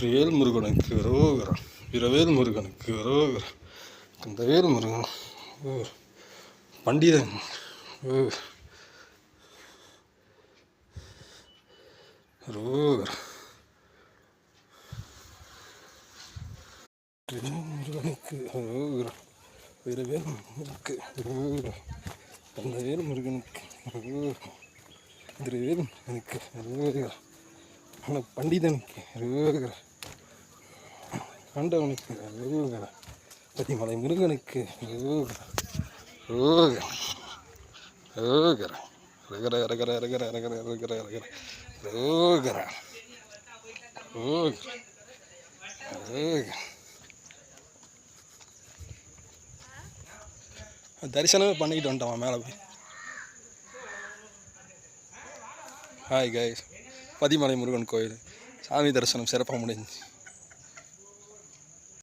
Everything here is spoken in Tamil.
வெற்றிவேல் முருகனுக்கு ரோகரா, வீரவேல் முருகனுக்கு ரோகரா, கந்தவேல் முருகன் பண்டிதன் ரோகரா, முருகனுக்கு ரோகரா, வீரவேல் முருகனுக்கு ரோகரா, கந்தவேல் முருகனுக்கு ரோகரா, திருவேல் முருகனுக்கு ரோகரா, பண்டிதனுக்கு ரோகரா, ஆண்டவனுக்கு ரோகரா, பதிமலை முருகனுக்கு ரோகரா, ரோகரா, ரோகரா, ரகர ரகர ரகர ரகர ரகர ரகர ரோகரா, ரோகரா, ரோகரா. தரிசனமே பண்ணிக்கிட்டு வந்துட்டோம் மேலே போய். ஹாய் கைஸ், பதிமலை முருகன் கோயில் சாமி தரிசனம் சிறப்பாக முடிஞ்சு.